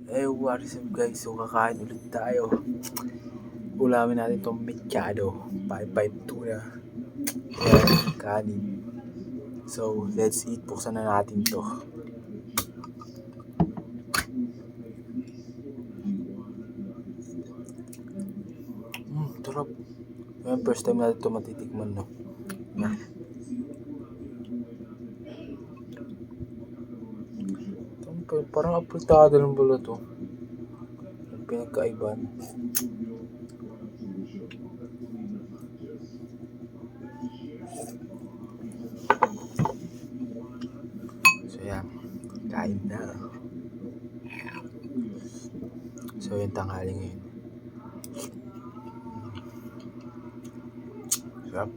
What is up guys? So kakain ulit tayo. Ulamin natin itong mechado. 5-5 tuna. Ayan, kanin. So let's eat. Buksan na natin to. Sarap. Ayan, first time natin ito matitikman, no? Ayan. Parang apritado ng bulo to. Ang pinagkaiban. So yan, kain na. So yung tanghali ngayon. Sarap.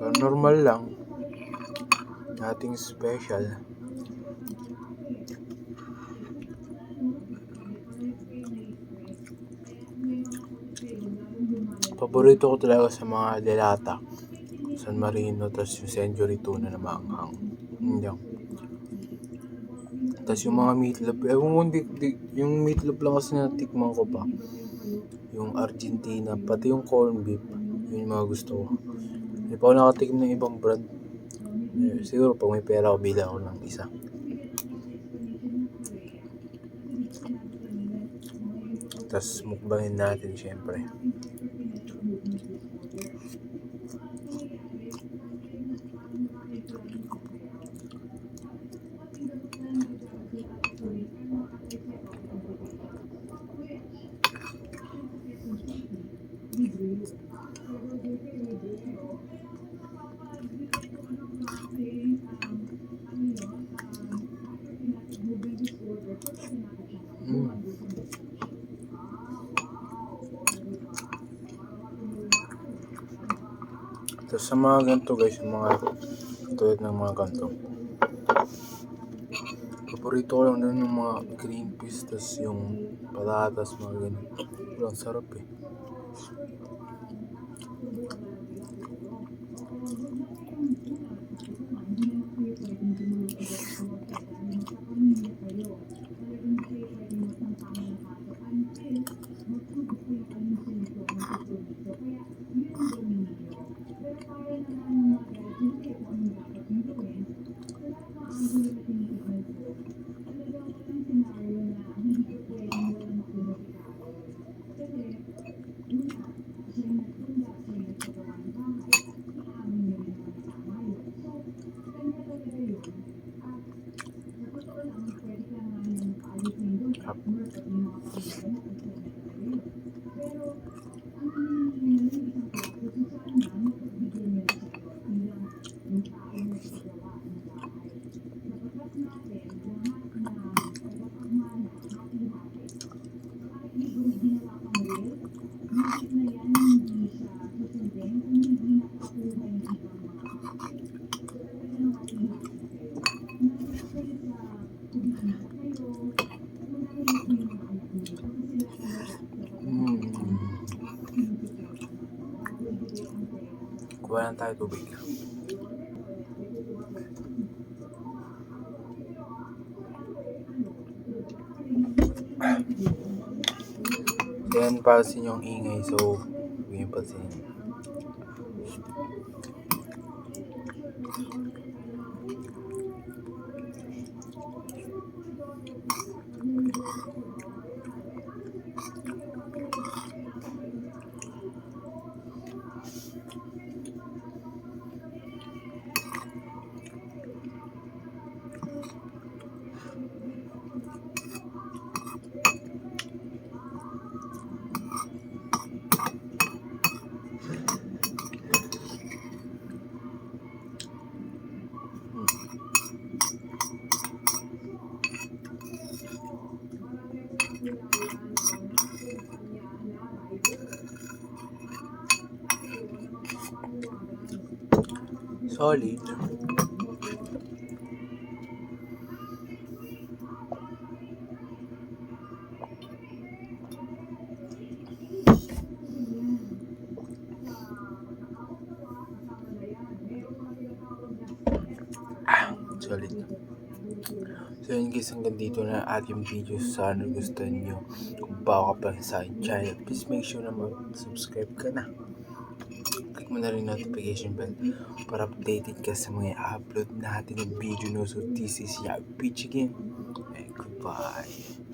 Pero normal lang. Nothing special. Paborito ko talaga sa mga delata, San Marino, tas yung Century tuna na maanghang. Yan. Tas yung mga meatloaf, yung meatloaf lang kasi natikman ko pa. Yung Argentina, pati yung corned beef, yun yung mga gusto ko. Hindi pa ako nakatikim ng ibang brand. Siguro pag may pera ako, bila ako ng isa. Tas mukbangin natin syempre. Tapos sa mga ganito guys, yung mga tulad ng mga ganito, paborito ko lang din yung mga green peas, tas yung patatas, mga ganun. Ang sarap eh. Kuha lang tayo tubig. Then pansin yung ingay, so huwag yung pansin. Solid. solid. So yun guys, hanggang dito na ating video. Sana gustuhan nyo. Kung bago ka pa sa aking channel, please make sure na mag-subscribe ka na. Click mo na rin notification bell para updated ka sa mga upload natin ng video. No? So this is Yag Pitch again. And goodbye.